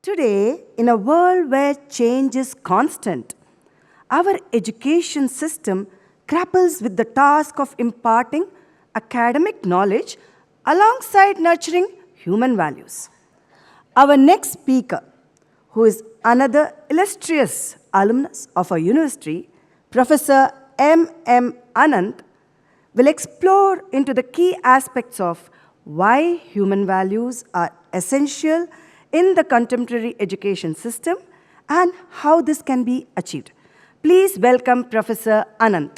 Today, in a world where change is constant, our education system grapples with the task of imparting academic knowledge alongside nurturing human values. Our next speaker, who is another illustrious alumnus of our university, Professor M. Ananth, will explore into the key aspects of why human values are essential in the contemporary education system and how this can be achieved. Please welcome Professor Ananth.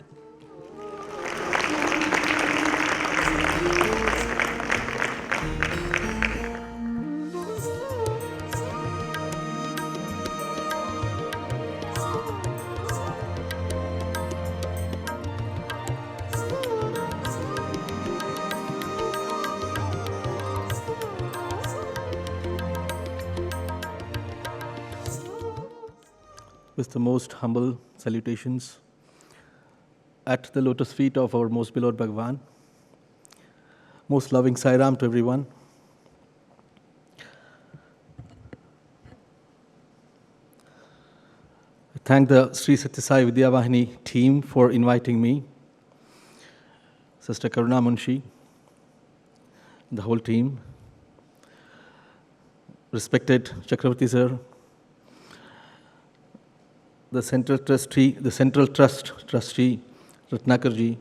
With the most humble salutations at the lotus feet of our most beloved Bhagavan, most loving Sai Ram to everyone. I thank the Sri Satya Sai Vidya Vahini team for inviting me, Sister Karuna Munshi, the whole team, respected Chakravarti sir, the Central Trust Trustee, Ratnakarji,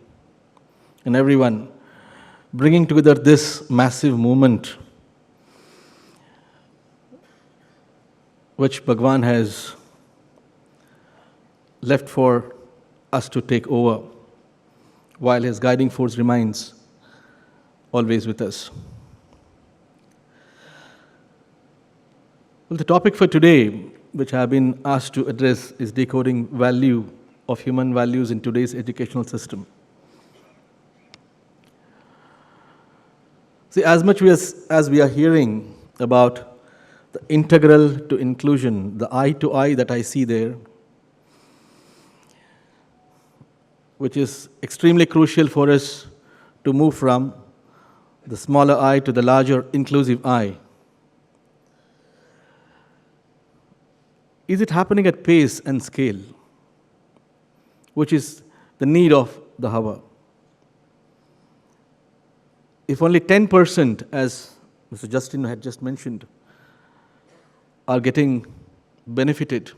and everyone bringing together this massive movement which Bhagwan has left for us to take over while his guiding force remains always with us. Well, the topic for today, which I have been asked to address, is decoding value of human values in today's educational system. See, as much as we are hearing about the integral to inclusion, the eye to eye that I see there, which is extremely crucial for us to move from the smaller eye to the larger inclusive eye. Is it happening at pace and scale, which is the need of the hour? If only 10%, as Mr. Justin had just mentioned, are getting benefited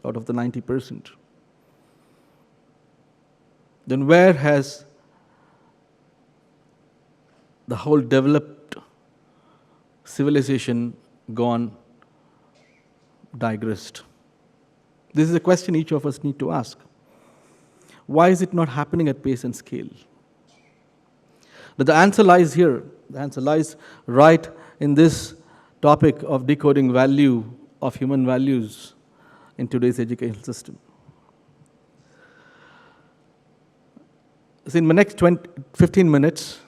out of the 90%, then where has the whole developed civilization gone digressed? This is a question each of us need to ask. Why is it not happening at pace and scale? But the answer lies here. The answer lies right in this topic of decoding value of human values in today's education system. So in my next 15 minutes,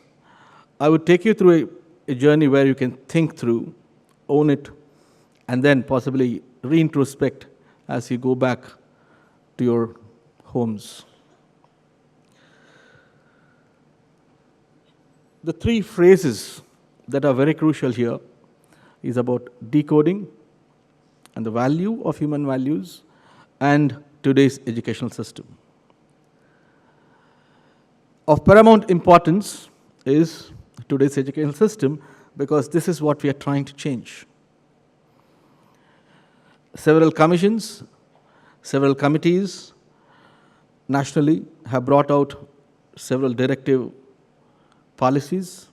I would take you through a journey where you can think through, own it, and then possibly reintrospect as you go back to your homes. The three phrases that are very crucial here is about decoding and the value of human values and today's educational system. Of paramount importance is today's educational system because this is what we are trying to change. Several commissions, several committees nationally have brought out several directive policies,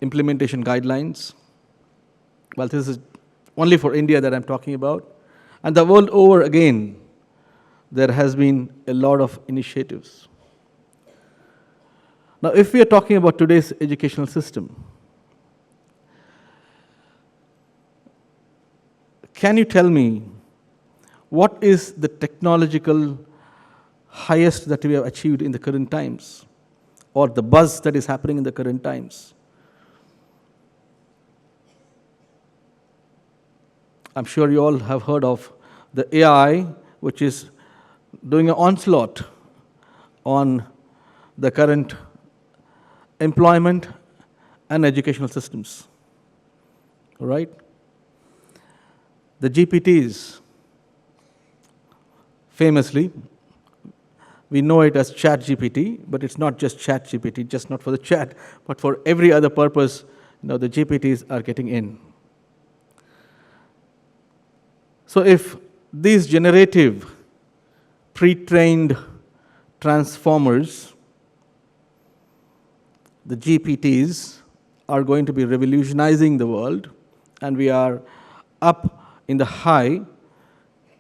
implementation guidelines. Well, this is only for India that I'm talking about. And the world over again, there has been a lot of initiatives. Now, if we are talking about today's educational system, can you tell me what is the technological highest that we have achieved in the current times, or the buzz that is happening in the current times? I'm sure you all have heard of the AI, which is doing an onslaught on the current employment and educational systems, right? The GPTs, famously, we know it as Chat GPT, but it's not just Chat GPT, just not for the chat, but for every other purpose, the GPTs are getting in. So if these generative, pre-trained transformers, the GPTs, are going to be revolutionizing the world, and we are up in the high,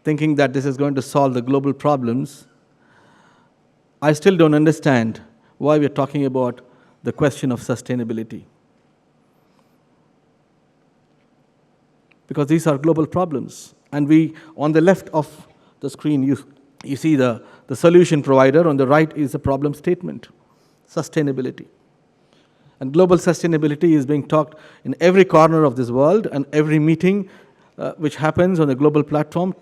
thinking that this is going to solve the global problems, I still don't understand why we're talking about the question of sustainability. Because these are global problems. And we, on the left of the screen, you see the solution provider. On the right is the problem statement, sustainability. And global sustainability is being talked in every corner of this world, and every meeting which happens on the global platform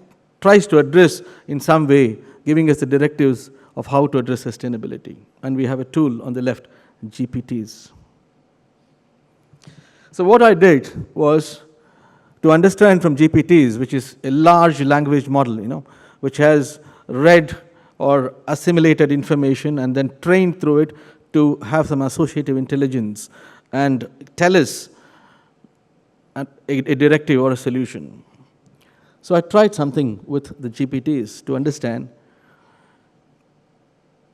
tries to address in some way, giving us the directives of how to address sustainability. And we have a tool on the left, GPTs. So what I did was to understand from GPTs, which is a large language model, which has read or assimilated information and then trained through it to have some associative intelligence and tell us a directive or a solution. So I tried something with the GPTs to understand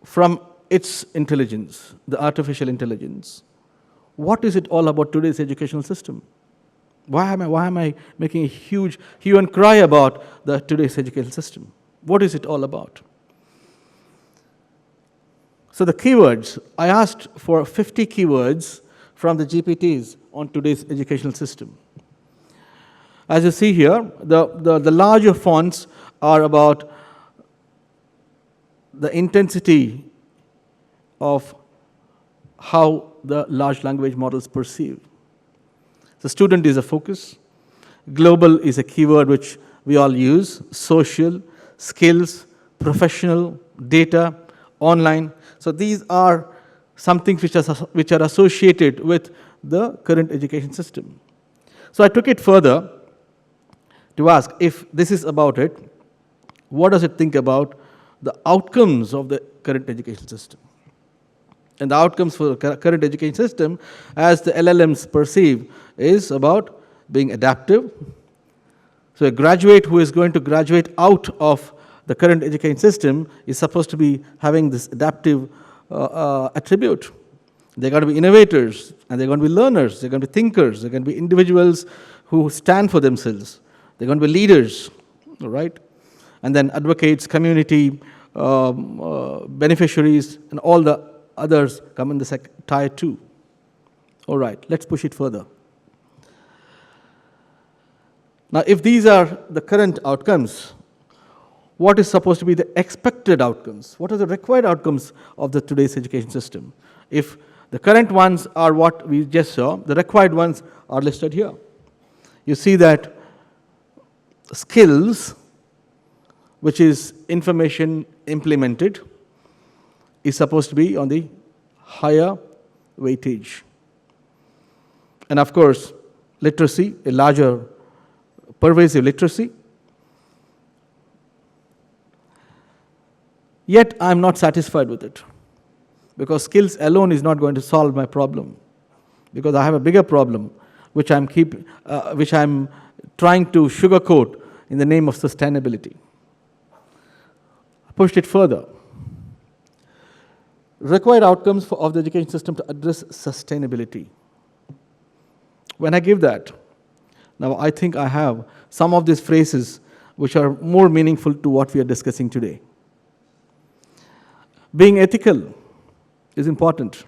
from its intelligence, the artificial intelligence, what is it all about today's educational system? Why am I making a huge hue and cry about today's educational system? What is it all about? So the keywords, I asked for 50 keywords from the GPTs on today's educational system. As you see here, the larger fonts are about the intensity of how the large language models perceive. The student is a focus. Global is a keyword which we all use. Social, skills, professional, data, online. So these are some things which are associated with the current education system. So I took it further to ask, if this is about it, what does it think about the outcomes of the current education system? And the outcomes for the current education system, as the LLMs perceive, is about being adaptive. So a graduate who is going to graduate out of the current education system is supposed to be having this adaptive attribute. They're going to be innovators, and they're going to be learners, they're going to be thinkers, they're going to be individuals who stand for themselves. They're going to be leaders, all right? And then advocates, community, beneficiaries, and all the others come in the tier 2. All right, let's push it further. Now, if these are the current outcomes, what is supposed to be the expected outcomes? What are the required outcomes of today's education system? If the current ones are what we just saw, the required ones are listed here. You see that skills, which is information implemented, is supposed to be on the higher weightage. And of course, literacy, a larger pervasive literacy. Yet I'm not satisfied with it, because skills alone is not going to solve my problem, because I have a bigger problem which I'm trying to sugarcoat in the name of sustainability. I pushed it further. Required outcomes of the education system to address sustainability. When I give that, now I think I have some of these phrases which are more meaningful to what we are discussing today. Being ethical is important.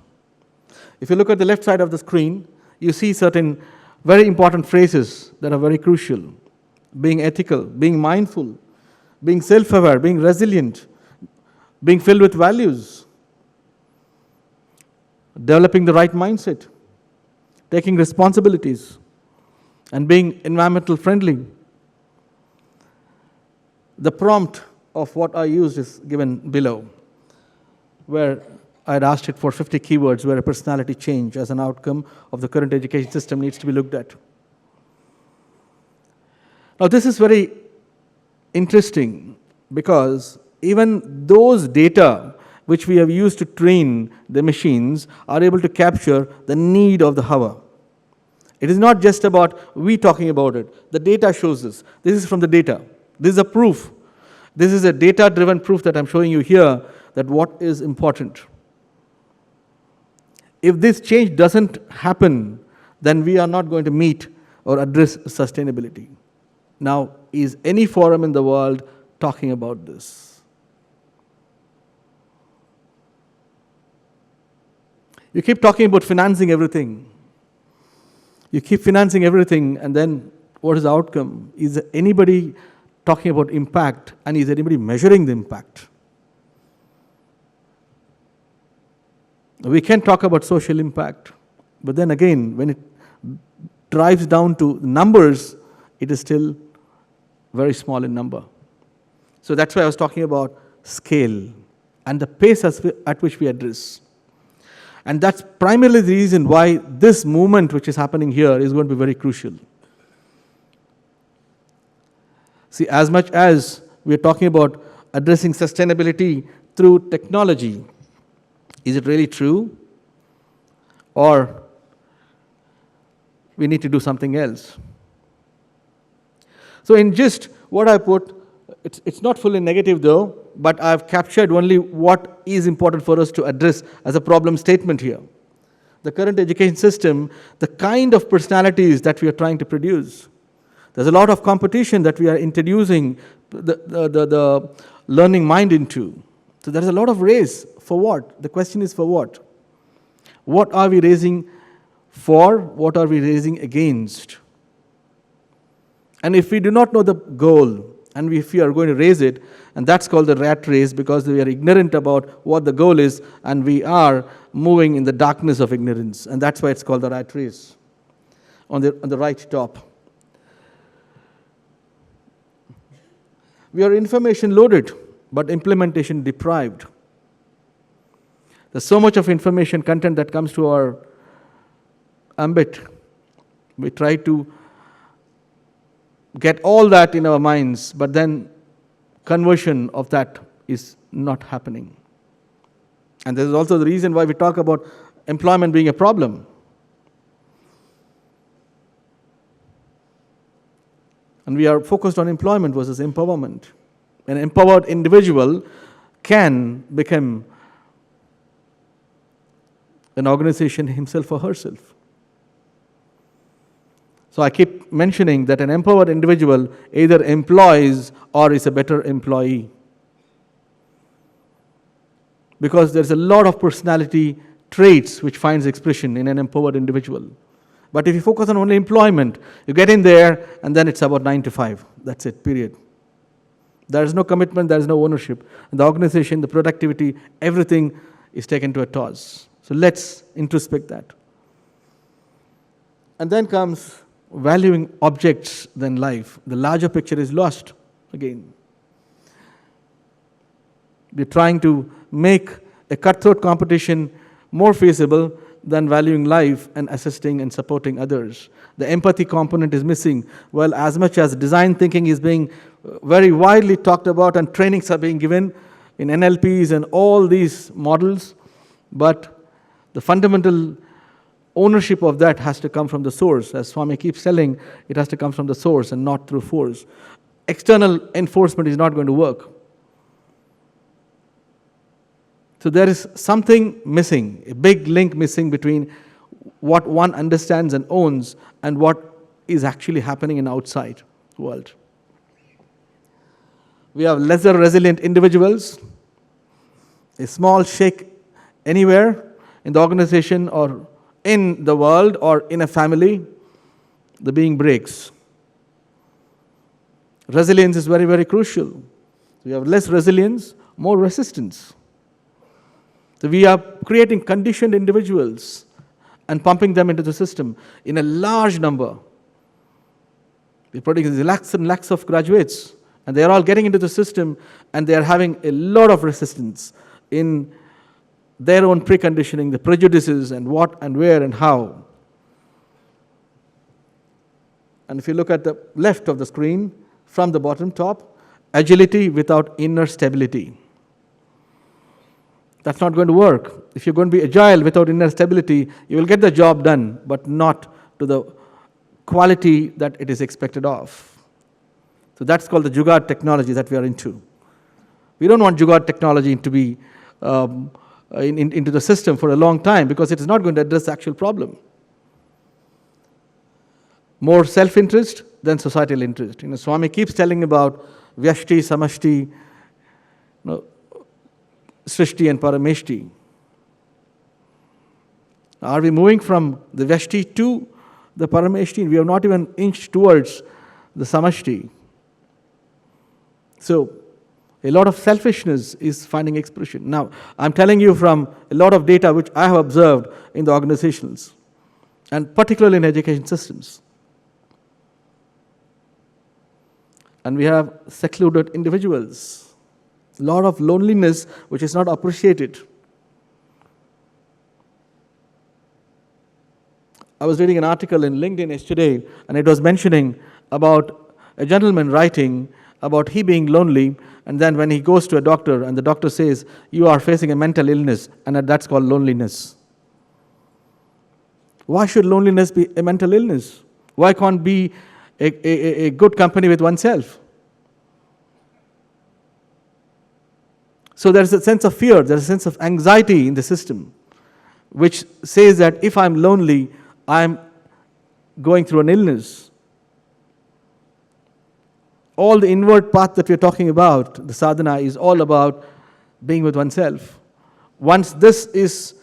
If you look at the left side of the screen, you see certain very important phrases that are very crucial. Being ethical, being mindful, being self-aware, being resilient, being filled with values, developing the right mindset, taking responsibilities, and being environmental friendly. The prompt of what I used is given below, where I had asked it for 50 keywords where a personality change as an outcome of the current education system needs to be looked at. Now, this is very interesting because even those data which we have used to train the machines are able to capture the need of the hour. It is not just about we talking about it. The data shows this. This is from the data. This is a proof. This is a data-driven proof that I'm showing you here that what is important. If this change doesn't happen, then we are not going to meet or address sustainability. Now, is any forum in the world talking about this? You keep talking about financing everything. You keep financing everything, and then what is the outcome? Is anybody talking about impact, and is anybody measuring the impact? We can talk about social impact, but then again, when it drives down to numbers, it is still very small in number. So that's why I was talking about scale and the pace at which we address. And that's primarily the reason why this movement which is happening here is going to be very crucial. See, as much as we are talking about addressing sustainability through technology, is it really true? Or we need to do something else? So in just what I put, it's not fully negative though, but I've captured only what is important for us to address as a problem statement here. The current education system, the kind of personalities that we are trying to produce. There's a lot of competition that we are introducing the learning mind into. So there's a lot of race. For what? The question is for what? What are we raising for? What are we raising against? And if we do not know the goal, and if we are going to raise it, and that's called the rat race because we are ignorant about what the goal is, and we are moving in the darkness of ignorance, and that's why it's called the rat race. On the right top. We are information loaded, but implementation deprived. There's so much of information content that comes to our ambit. We try to get all that in our minds, but then conversion of that is not happening. And this is also the reason why we talk about employment being a problem. And we are focused on employment versus empowerment. An empowered individual can become an organization himself or herself. So I keep mentioning that an empowered individual either employs or is a better employee. Because there's a lot of personality traits which finds expression in an empowered individual. But if you focus on only employment, you get in there and then it's about 9 to 5. That's it, period. There is no commitment, there is no ownership. And the organization, the productivity, everything is taken to a toss. So let's introspect that. And then comes valuing objects than life. The larger picture is lost again. We're trying to make a cutthroat competition more feasible than valuing life and assisting and supporting others. The empathy component is missing. Well, as much as design thinking is being very widely talked about and trainings are being given in NLPs and all these models, but the fundamental ownership of that has to come from the source. As Swami keeps telling, it has to come from the source and not through force. External enforcement is not going to work. So there is something missing, a big link missing between what one understands and owns and what is actually happening in outside world. We have lesser resilient individuals. A small shake anywhere in the organization or in the world or in a family, the being breaks. Resilience is very, very crucial. We have less resilience, more resistance. So we are creating conditioned individuals and pumping them into the system in a large number. We're producing lakhs and lakhs of graduates, and they're all getting into the system, and they're having a lot of resistance in their own preconditioning, the prejudices and what and where and how. And if you look at the left of the screen, from the bottom top, agility without inner stability. That's not going to work. If you're going to be agile without inner stability, you will get the job done, but not to the quality that it is expected of. So that's called the Jugaad technology that we are into. We don't want Jugaad technology to be into the system for a long time, because it is not going to address the actual problem. More self-interest than societal interest. Swami keeps telling about Vyashti, Samashti, Srishti and Parameshti. Are we moving from the Vyashti to the Parameshti? We have not even inched towards the Samashti. So, a lot of selfishness is finding expression. Now, I'm telling you from a lot of data which I have observed in the organizations, and particularly in education systems. And we have secluded individuals. A lot of loneliness which is not appreciated. I was reading an article in LinkedIn yesterday, and it was mentioning about a gentleman writing about he being lonely, and then when he goes to a doctor and the doctor says, you are facing a mental illness, and that's called loneliness. Why should loneliness be a mental illness? Why can't be a good company with oneself? So there's a sense of fear, there's a sense of anxiety in the system, which says that if I'm lonely, I'm going through an illness. All the inward path that we're talking about, the sadhana, is all about being with oneself. Once this is,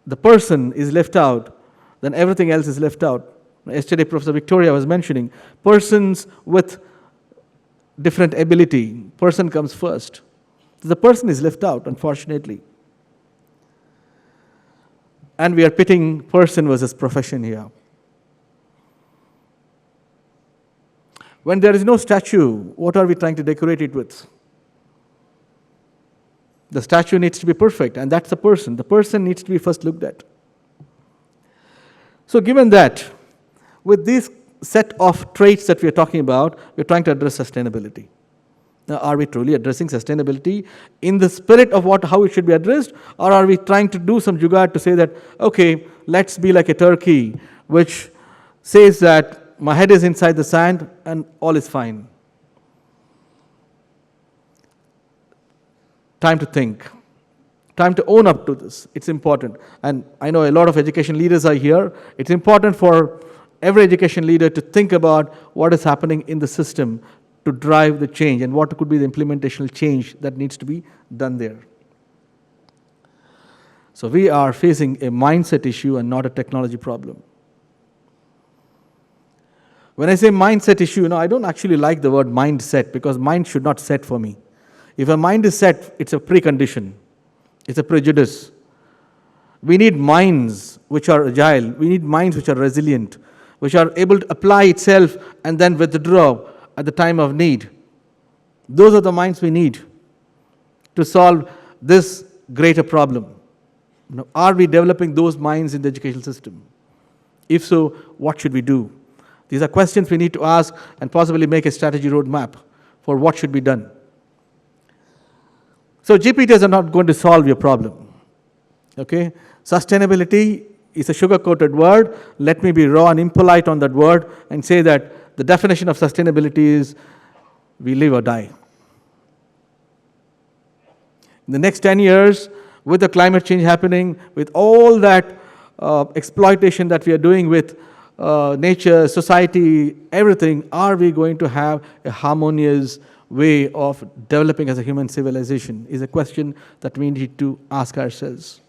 the person is left out, then everything else is left out. Yesterday, Professor Victoria was mentioning, persons with different ability, person comes first. The person is left out, unfortunately. And we are pitting person versus profession here. When there is no statue, what are we trying to decorate it with? The statue needs to be perfect, and that's the person. The person needs to be first looked at. So given that, with this set of traits that we are talking about, we're trying to address sustainability. Now, are we truly addressing sustainability in the spirit of how it should be addressed, or are we trying to do some jugaad to say that, okay, let's be like a turkey, which says that my head is inside the sand and all is fine? Time to think. Time to own up to this. It's important. And I know a lot of education leaders are here. It's important for every education leader to think about what is happening in the system to drive the change and what could be the implementational change that needs to be done there. So we are facing a mindset issue and not a technology problem. When I say mindset issue, I don't actually like the word mindset, because mind should not set for me. If a mind is set, it's a precondition. It's a prejudice. We need minds which are agile. We need minds which are resilient, which are able to apply itself and then withdraw at the time of need. Those are the minds we need to solve this greater problem. Are we developing those minds in the educational system? If so, what should we do? These are questions we need to ask and possibly make a strategy roadmap for what should be done. So GPTs are not going to solve your problem. Okay? Sustainability is a sugar-coated word. Let me be raw and impolite on that word and say that the definition of sustainability is we live or die. In the next 10 years, with the climate change happening, with all that exploitation that we are doing with nature, society, everything, are we going to have a harmonious way of developing as a human civilization? Is a question that we need to ask ourselves.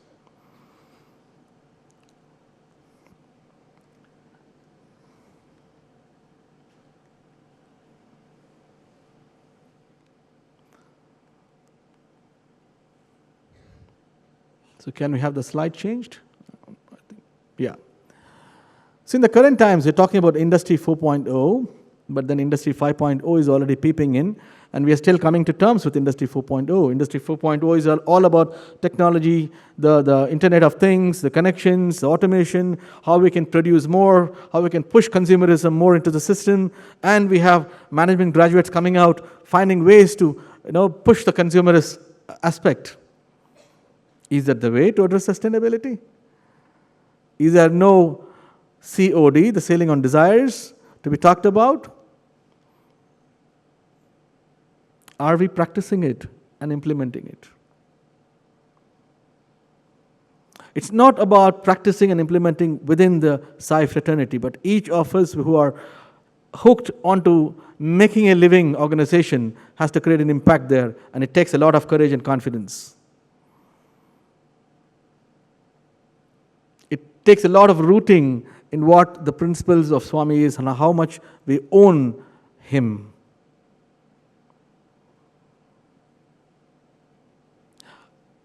So can we have the slide changed? Yeah. So in the current times, we're talking about Industry 4.0. But then Industry 5.0 is already peeping in, and we are still coming to terms with Industry 4.0. Industry 4.0 is all about technology, the Internet of Things, the connections, the automation, how we can produce more, how we can push consumerism more into the system, and we have management graduates coming out, finding ways to push the consumerist aspect. Is that the way to address sustainability? Is there no COD, the ceiling on desires, to be talked about? Are we practicing it and implementing it? It's not about practicing and implementing within the Psi fraternity, but each of us who are hooked onto making a living organization has to create an impact there, and it takes a lot of courage and confidence. It takes a lot of rooting in what the principles of Swami is and how much we own him.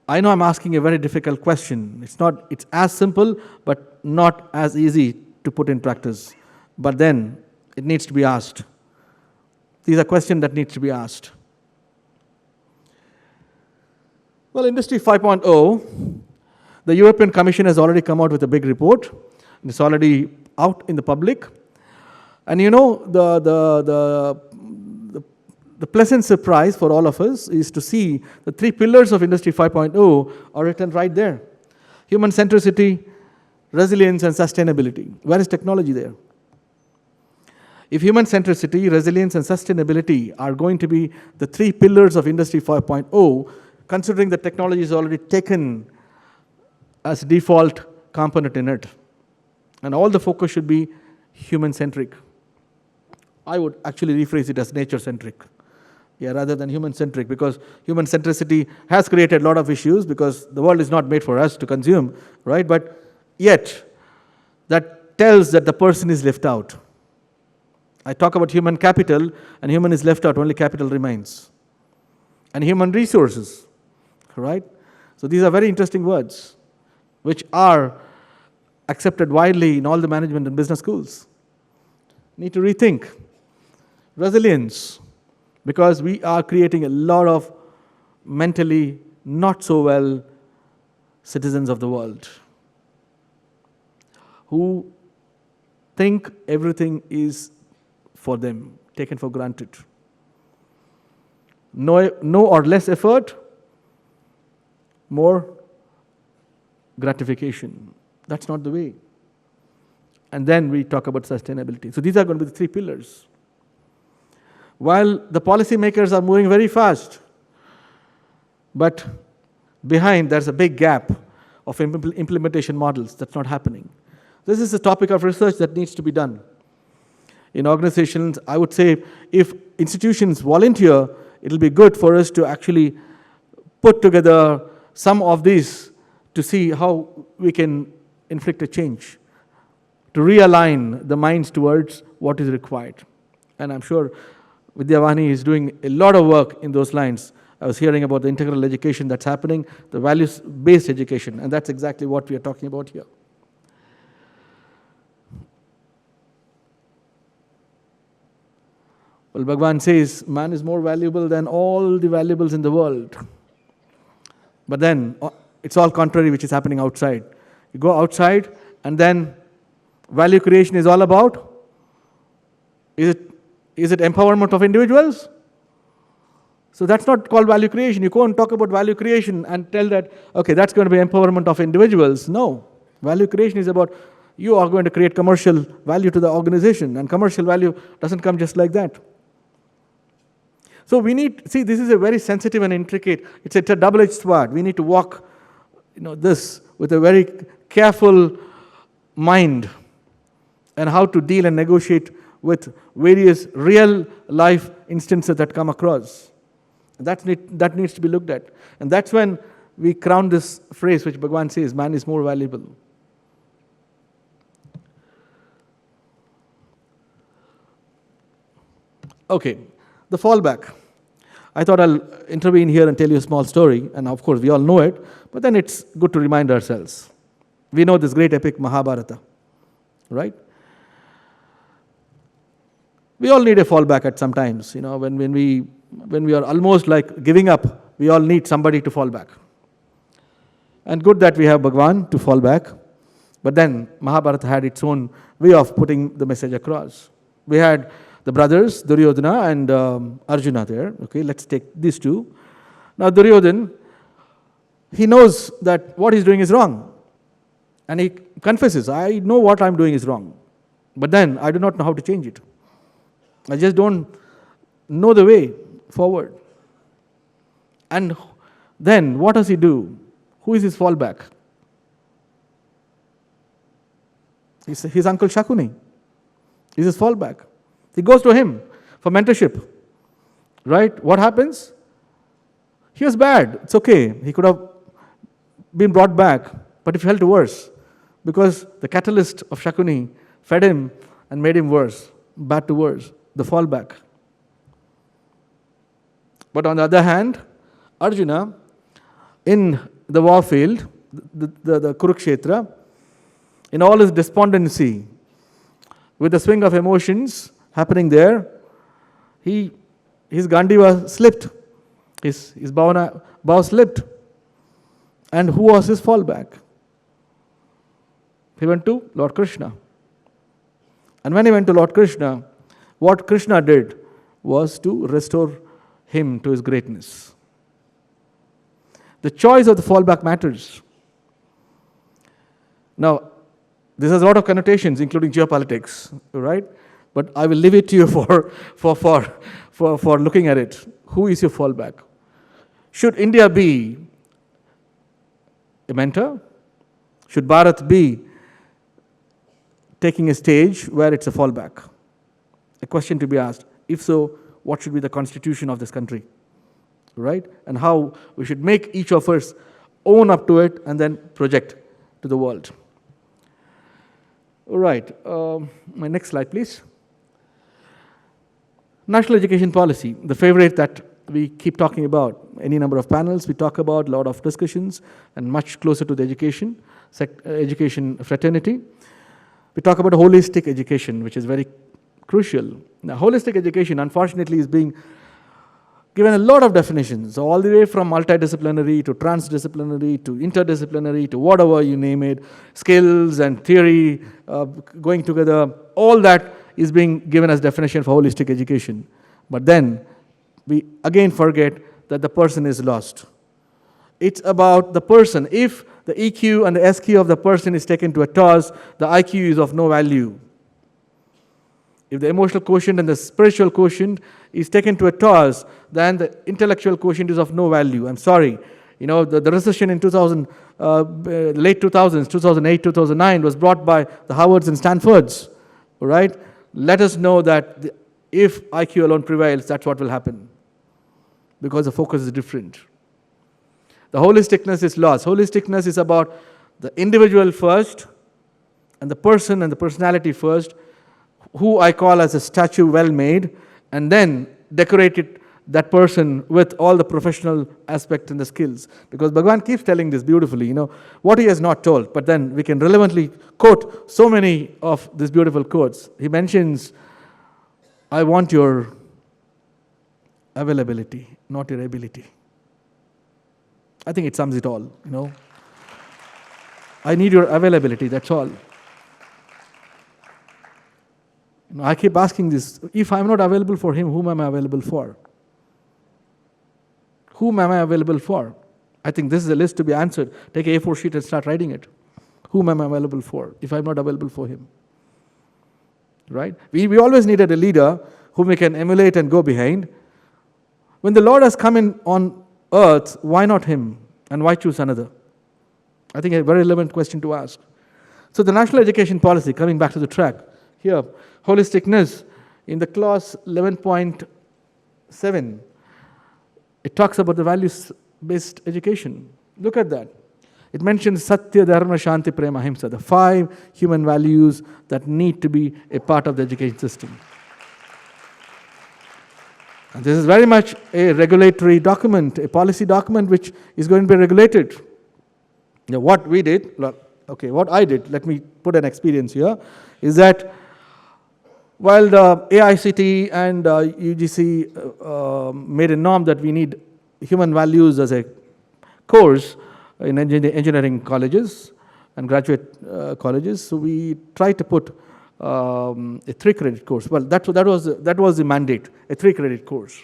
I know I'm asking a very difficult question. It's as simple, but not as easy to put in practice. But then, it needs to be asked. These are questions that need to be asked. Well, Industry 5.0, the European Commission has already come out with a big report. It's already out in the public. And the pleasant surprise for all of us is to see the 3 pillars of Industry 5.0 are written right there. Human centricity, resilience, and sustainability. Where is technology there? If human centricity, resilience, and sustainability are going to be the 3 pillars of Industry 5.0, considering that technology is already taken as default component in it, and all the focus should be human-centric. I would actually rephrase it as nature-centric. Rather than human-centric, because human centricity has created a lot of issues because the world is not made for us to consume, right? But yet, that tells that the person is left out. I talk about human capital, and human is left out, only capital remains. And human resources, right? So these are very interesting words, which are accepted widely in all the management and business schools. Need to rethink. Resilience, because we are creating a lot of mentally not so well citizens of the world who think everything is for them, taken for granted. No or less effort, more gratification. That's not the way. And then we talk about sustainability. So these are going to be the 3 pillars. While the policymakers are moving very fast, but behind there's a big gap of implementation models that's not happening. This is a topic of research that needs to be done. In organizations, I would say if institutions volunteer, it'll be good for us to actually put together some of these to see how we can inflict a change, to realign the minds towards what is required. And I'm sure Vidyavani is doing a lot of work in those lines. I was hearing about the integral education that's happening, the values-based education, and that's exactly what we are talking about here. Well, Bhagwan says, man is more valuable than all the valuables in the world. But then, it's all contrary which is happening outside. You go outside, and then value creation is all about, is it empowerment of individuals? So that's not called value creation. You go and talk about value creation and tell that, okay, that's going to be empowerment of individuals. No. Value creation is about you are going to create commercial value to the organization, and commercial value doesn't come just like that. So we need, see, this is a very sensitive and intricate, it's a double-edged sword. We need to walk this with a very careful mind, and how to deal and negotiate with various real life instances that come across. That needs to be looked at. And that's when we crown this phrase which Bhagwan says, man is more valuable. Okay, the fallback. I thought I'll intervene here and tell you a small story, and of course we all know it, but then it's good to remind ourselves. We know this great epic Mahabharata, right? We all need a fallback at some times. When we are almost like giving up, we all need somebody to fall back. And good that we have Bhagwan to fall back. But then Mahabharata had its own way of putting the message across. We had the brothers, Duryodhana and Arjuna there. Okay, let's take these two. Now Duryodhana, he knows that what he's doing is wrong. And he confesses, I know what I'm doing is wrong. But then I do not know how to change it. I just don't know the way forward. And then what does he do? Who is his fallback? His uncle Shakuni is his fallback. He goes to him for mentorship. Right? What happens? He was bad. It's okay. He could have been brought back, but he felt worse because the catalyst of Shakuni fed him and made him worse, bad to worse, the fallback. But on the other hand, Arjuna, in the war field, the Kurukshetra, in all his despondency, with the swing of emotions happening there, his Gandiva slipped, his bow slipped. And who was his fallback? He went to Lord Krishna. And when he went to Lord Krishna, what Krishna did was to restore him to his greatness. The choice of the fallback matters. Now, this has a lot of connotations, including geopolitics, right? But I will leave it to you for looking at it. Who is your fallback? Should India be a mentor? Should Bharat be taking a stage where it's a fallback? A question to be asked. If so, what should be the constitution of this country? Right? And how we should make each of us own up to it and then project to the world. All right. My next slide, please. National education policy, the favorite that we keep talking about. Any number of panels we talk about, a lot of discussions, and much closer to the education fraternity. We talk about holistic education, which is very crucial. Now, holistic education, unfortunately, is being given a lot of definitions, all the way from multidisciplinary to transdisciplinary to interdisciplinary to whatever you name it, skills and theory going together. All that is being given as definition for holistic education. But then we again forget that the person is lost. It's about the person. If the EQ and the SQ of the person is taken to a toss, the IQ is of no value. If the emotional quotient and the spiritual quotient is taken to a toss, then the intellectual quotient is of no value. I'm sorry. The recession in late 2000s, 2008, 2009 was brought by the Harvards and Stanfords. All right? Let us know that if IQ alone prevails, that's what will happen. Because the focus is different. The holisticness is lost. Holisticness is about the individual first, and the person and the personality first, who I call as a statue well made, and then decorated that person with all the professional aspect and the skills. Because Bhagavan keeps telling this beautifully, what he has not told, but then we can relevantly quote so many of these beautiful quotes. He mentions, I want your availability, not your ability. I think it sums it all, I need your availability, that's all. I keep asking this, if I'm not available for him, whom am I available for? Whom am I available for? I think this is a list to be answered. Take an A4 sheet and start writing it. Whom am I available for if I'm not available for him? Right? We always needed a leader whom we can emulate and go behind. When the Lord has come in on earth, why not him? And why choose another? I think a very relevant question to ask. So the national education policy, coming back to the track, here, holisticness, in the clause 11.7, it talks about the values-based education. Look at that. It mentions Satya, Dharma, Shanti, Prema, Ahimsa, the 5 human values that need to be a part of the education system. And this is very much a regulatory document, a policy document which is going to be regulated. Now, what we did, what I did, let me put an experience here, is that While the AICTE and UGC made a norm that we need human values as a course in engineering colleges and graduate colleges, so we tried to put a 3-credit course. Well, that was the mandate, a 3-credit course.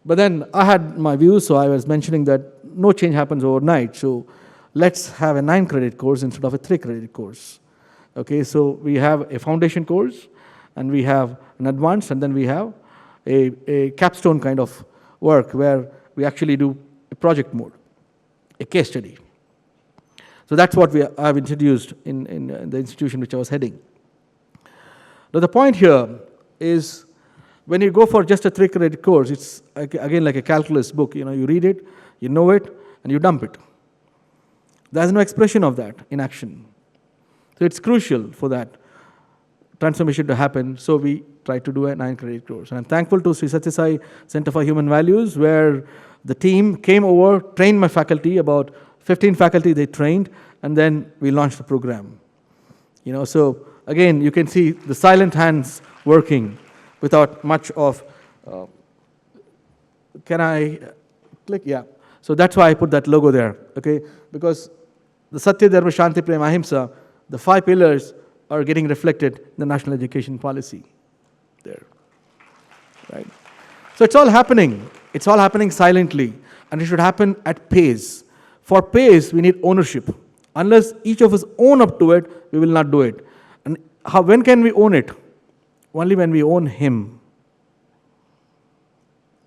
But then I had my views, so I was mentioning that no change happens overnight. So let's have a 9-credit course instead of a 3-credit course. Okay, so we have a foundation course, and we have an advanced, and then we have a capstone kind of work where we actually do a project mode, a case study. So that's what I've introduced in the institution which I was heading. Now the point here is, when you go for just a 3-credit course, it's again like a calculus book. You read it, you know it, and you dump it. There's no expression of that in action. So it's crucial for that transformation to happen, so we try to do a 9-credit course. And I'm thankful to Sri Sathya Sai Center for Human Values, where the team came over, trained my faculty, about 15 faculty they trained, and then we launched the program. So again, you can see the silent hands working without much of, can I click? Yeah. So that's why I put that logo there, okay? Because the Satya, Dharma, Shanti, Prema, Ahimsa, the 5 pillars are getting reflected in the national education policy there, right? So it's all happening. It's all happening silently, and it should happen at pace. For pace, we need ownership. Unless each of us own up to it, we will not do it. And when can we own it? Only when we own him.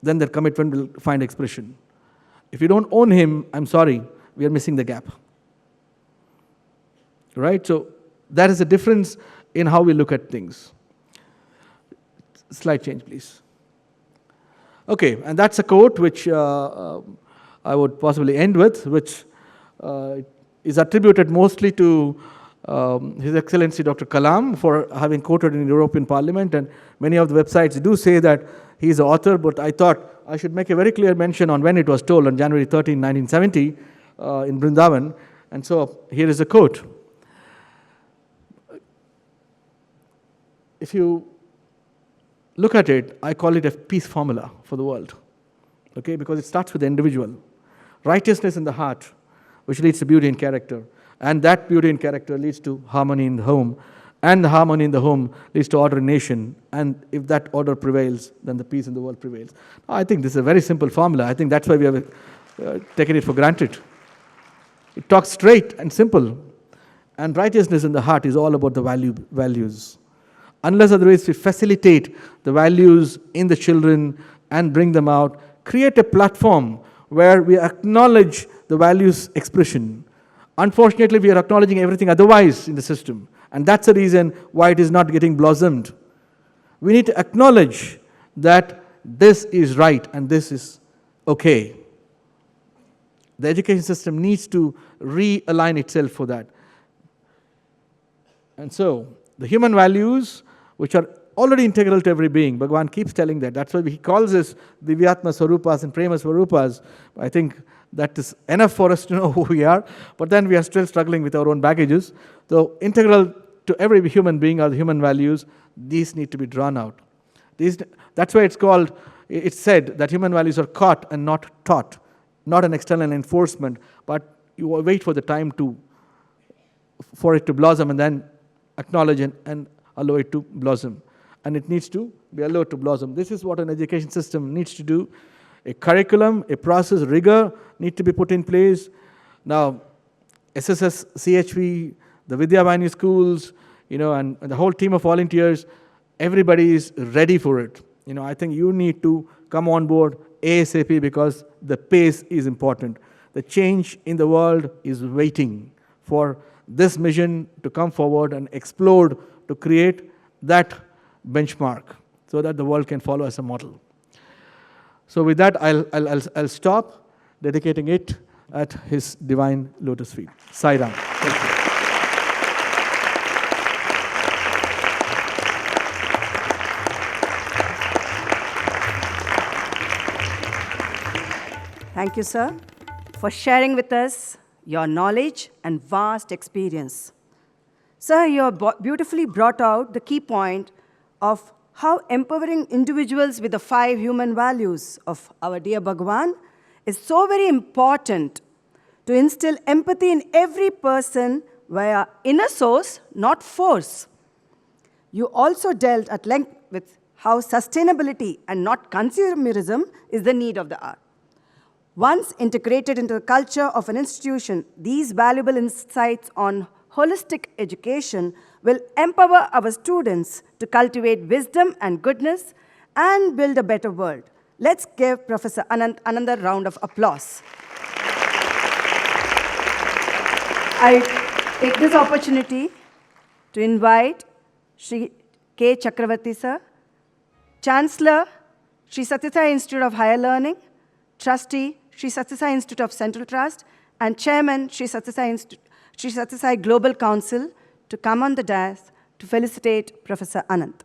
Then that commitment will find expression. If you don't own him, I'm sorry, we are missing the gap. Right? So that is the difference in how we look at things. Slide change, please. Okay, and that's a quote which I would possibly end with, which is attributed mostly to His Excellency Dr. Kalam for having quoted in the European Parliament, and many of the websites do say that he is the author, but I thought I should make a very clear mention on when it was told, on January 13, 1970, in Vrindavan. And so here is a quote. If you look at it, I call it a peace formula for the world, okay? Because it starts with the individual. Righteousness in the heart, which leads to beauty in character. And that beauty in character leads to harmony in the home. And the harmony in the home leads to order in nation. And if that order prevails, then the peace in the world prevails. I think this is a very simple formula. I think that's why we have taken it for granted. It talks straight and simple. And righteousness in the heart is all about the values. Unless otherwise we facilitate the values in the children and bring them out, create a platform where we acknowledge the values expression. Unfortunately, we are acknowledging everything otherwise in the system. And that's the reason why it is not getting blossomed. We need to acknowledge that this is right and this is okay. The education system needs to realign itself for that. And so, the human values, which are already integral to every being, Bhagavan keeps telling that. That's why he calls us Divyatma Swarupas and Prema Swarupas. I think that is enough for us to know who we are, but then we are still struggling with our own baggages. So integral to every human being are the human values. These need to be drawn out. That's why it's said that human values are caught and not taught, not an external enforcement, but you wait for the time for it to blossom and then acknowledge and allow it to blossom. And it needs to be allowed to blossom. This is what an education system needs to do. A curriculum, a process, rigor need to be put in place. Now, SSSVV, the Vidyavani schools, and the whole team of volunteers, everybody is ready for it. I think you need to come on board ASAP because the pace is important. The change in the world is waiting for this mission to come forward and explode to create that benchmark so that the world can follow as a model. So with that, I'll stop, dedicating it at His divine lotus feet. Sai Ram. Thank you, sir, for sharing with us your knowledge and vast experience. Sir, you have beautifully brought out the key point of how empowering individuals with the 5 human values of our dear Bhagwan is so very important to instill empathy in every person via inner source, not force. You also dealt at length with how sustainability and not consumerism is the need of the hour. Once integrated into the culture of an institution, these valuable insights on holistic education will empower our students to cultivate wisdom and goodness and build a better world. Let's give Professor Ananth another round of applause. I take this opportunity to invite Shri K. Chakravarti sir, Chancellor, Shri Sathya Sai Institute of Higher Learning, Trustee, Shri Sathya Sai Institute of Central Trust, and Chairman, Shri Sathya Sai Global Council, to come on the dais to felicitate Professor Ananth.